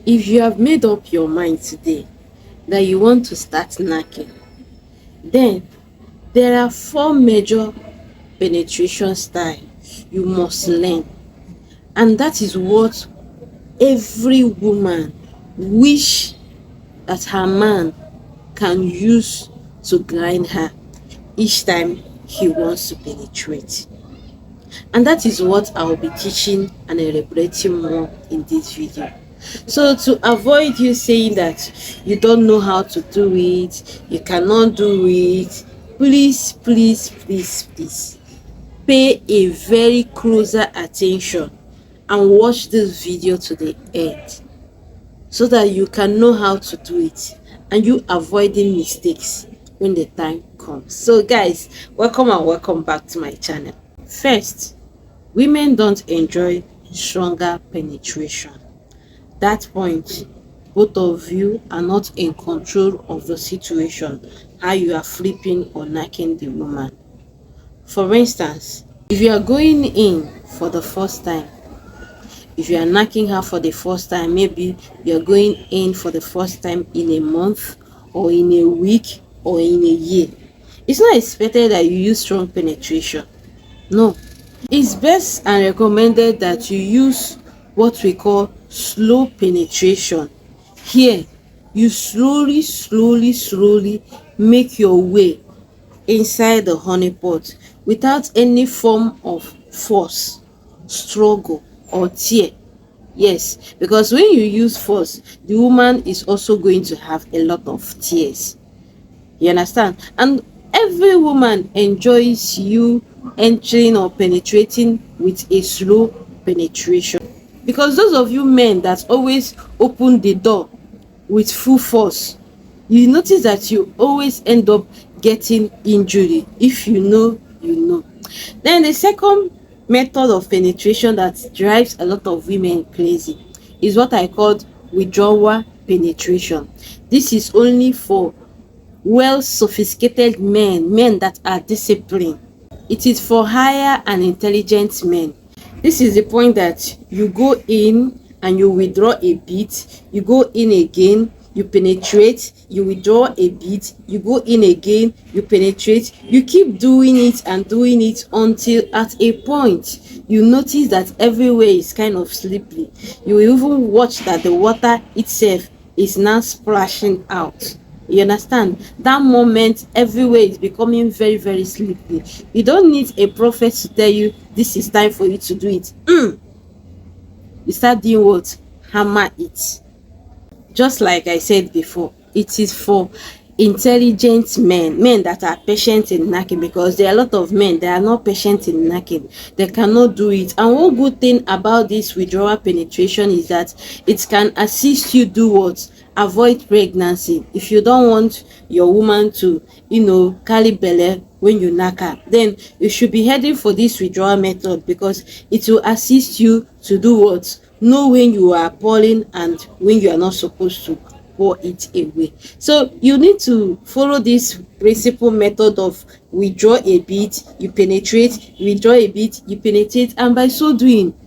If you have made up your mind today that you want to start knacking, then there are four major penetration styles you must learn, and that is what every woman wish that her man can use to grind her each time he wants to penetrate. And that is what I will be teaching and elaborating more in this video. So to avoid you saying that you don't know how to do it, you cannot do it, please, please, please, please pay a very closer attention and watch this video to the end so that you can know how to do it and you avoiding mistakes when the time comes. So guys, welcome and welcome back to my channel. First, women don't enjoy stronger penetration. That point, both of you are not in control of the situation, how you are flipping or knacking the woman. For instance, if you are going in for the first time, if you are knacking her for the first time, maybe you are going in for the first time in a month or in a week or in a year, it's not expected that you use strong penetration. No, it's best and recommended that you use what we call slow penetration. Here, you slowly make your way inside the honey pot without any form of force, struggle or tear. Yes, because when you use force, the woman is also going to have a lot of tears. You understand? And every woman enjoys you entering or penetrating with a slow penetration. Because those of you men that always open the door with full force, you notice that you always end up getting injury. If you know, you know. Then the second method of penetration that drives a lot of women crazy is what I called withdrawal penetration. This is only for well sophisticated men that are disciplined. It is for higher and intelligent men. This is the point that you go in and you withdraw a bit, you go in again, you penetrate, you withdraw a bit, you go in again, you penetrate, you keep doing it and doing it until at a point you notice that everywhere is kind of slippery. You will even watch that the water itself is now splashing out. You understand? That moment everywhere is becoming very slippery. You don't need a prophet to tell you this is time for you to do it. You start doing what? Hammer it. Just like I said before, it is for intelligent men that are patient in knacking, because there are a lot of men that are not patient in knacking. They cannot do it. And one good thing about this withdrawal penetration is that it can assist you do what? Avoid pregnancy. If you don't want your woman to carry belle when you knack her, then you should be heading for this withdrawal method, because it will assist you to do what? Know when you are pulling and when you are not supposed to pour it away. So you need to follow this principle method of withdraw a bit, you penetrate, withdraw a bit, you penetrate, and by so doing,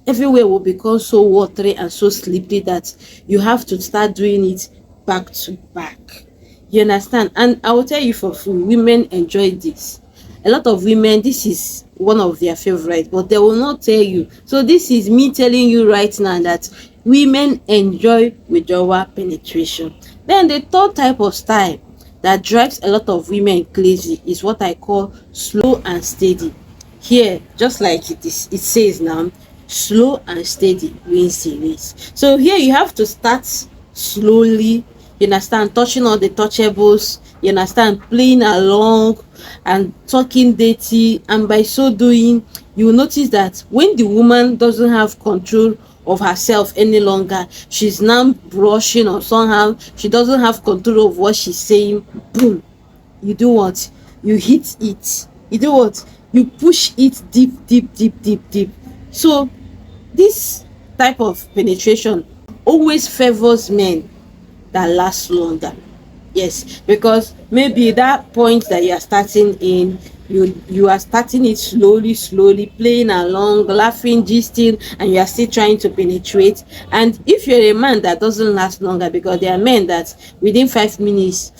everywhere will become so watery and so slippery that you have to start doing it back to back. You understand? And I will tell you for free, women enjoy this. A lot of women, this is one of their favorite, but they will not tell you. So this is me telling you right now that women enjoy withdrawal penetration. Then the third type of style that drives a lot of women crazy is what I call slow and steady. Here, just like it says now, slow and steady wins the race. So here you have to start slowly, you understand, touching all the touchables, you understand, playing along and talking dirty, and by so doing you will notice that when the woman doesn't have control of herself any longer, she's now brushing or somehow she doesn't have control of what she's saying, boom, you do what? You hit it. You do what? You push it deep. So this type of penetration always favors men that last longer. Yes, because maybe that point that you are starting in, you are starting it slowly, playing along, laughing, gisting, and you are still trying to penetrate. And if you're a man that doesn't last longer, because there are men that within 5 minutes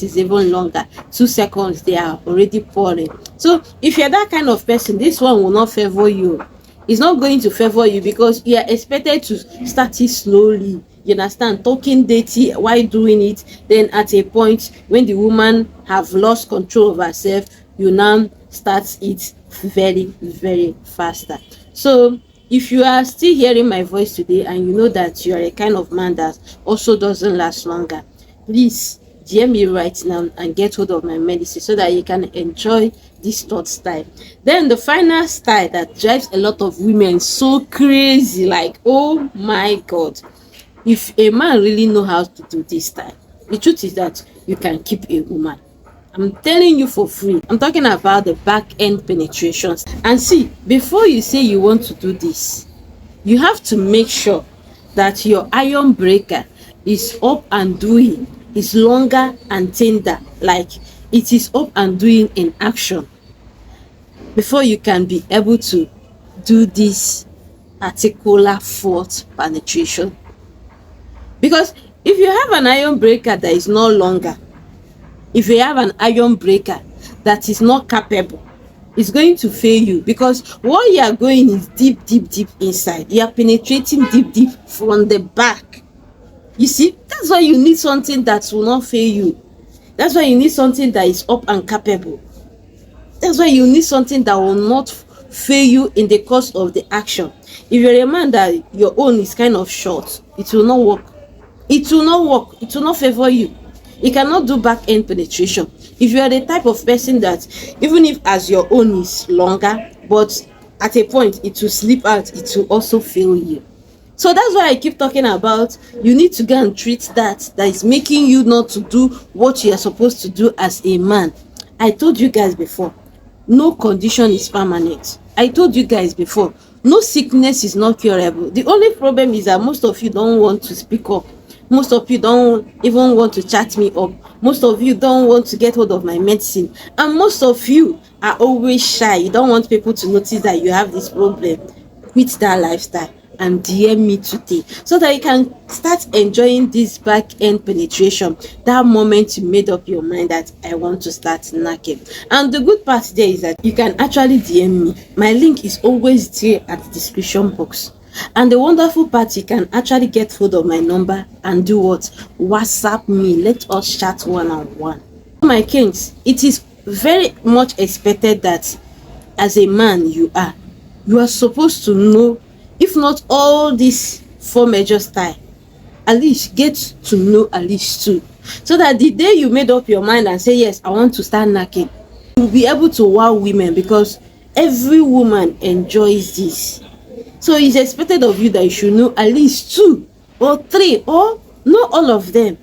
is even longer, 2 seconds they are already pouring. So if you're that kind of person, this one will not favor you. It's not going to favor you, because you are expected to start it slowly, you understand, talking dirty while doing it. Then at a point when the woman have lost control of herself, you now start it very faster. So if you are still hearing my voice today and you know that you are a kind of man that also doesn't last longer, please DM me right now and get hold of my medicine so that you can enjoy this third style. Then the final style that drives a lot of women so crazy, like, oh my god, if a man really know how to do this style, the truth is that you can keep a woman. I'm telling you for free. I'm talking about the back end penetrations. And see, before you say you want to do this, you have to make sure that your iron breaker is up and doing, is longer and tender, like it is up and doing in action, before you can be able to do this particular fourth penetration. Because if you have an iron breaker that is no longer, if you have an iron breaker that is not capable, it's going to fail you, because what you are going is deep inside. You are penetrating deep from the back. You see, that's why you need something that will not fail you. That's why you need something that is up and capable. That's why you need something that will not fail you in the course of the action. If you're a man that your own is kind of short, it will not work. It will not work. It will not favor you. You cannot do back end penetration. If you are the type of person that even if as your own is longer, but at a point it will slip out, it will also fail you. So that's why I keep talking about, you need to go and treat that is making you not to do what you are supposed to do as a man. I told you guys before, no condition is permanent. I told you guys before, no sickness is not curable. The only problem is that most of you don't want to speak up. Most of you don't even want to chat me up. Most of you don't want to get hold of my medicine. And most of you are always shy. You don't want people to notice that you have this problem. Quit that lifestyle and DM me today so that you can start enjoying this back end penetration. That moment you made up your mind that I want to start knocking. And the good part there is that you can actually DM me. My link is always there at the description box. And the wonderful part, you can actually get hold of my number and do what? WhatsApp me. Let us chat one-on-one. My kings, it is very much expected that as a man you are supposed to know, if not all these 4 major style, at least get to know at least 2, so that the day you made up your mind and say yes, I want to start knocking, you'll be able to wow women, because every woman enjoys this. So it's expected of you that you should know at least 2 or 3, or not all of them.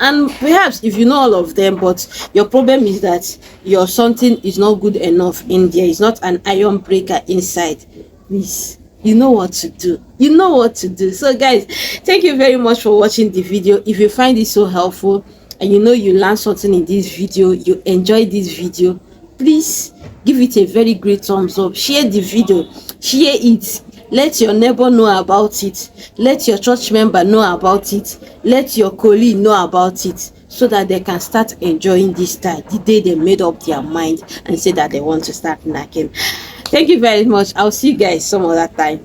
And perhaps if you know all of them, but your problem is that your something is not good enough in there, is not an iron breaker inside, please, you know what to do. You know what to do. So guys, thank you very much for watching the video. If you find it so helpful and you know you learned something in this video, you enjoyed this video, please give it a very great thumbs up. Share the video, share it. Let your neighbor know about it. Let your church member know about it. Let your colleague know about it, so that they can start enjoying this time the day they made up their mind and say that they want to start knocking. Thank you very much. I'll see you guys some other time.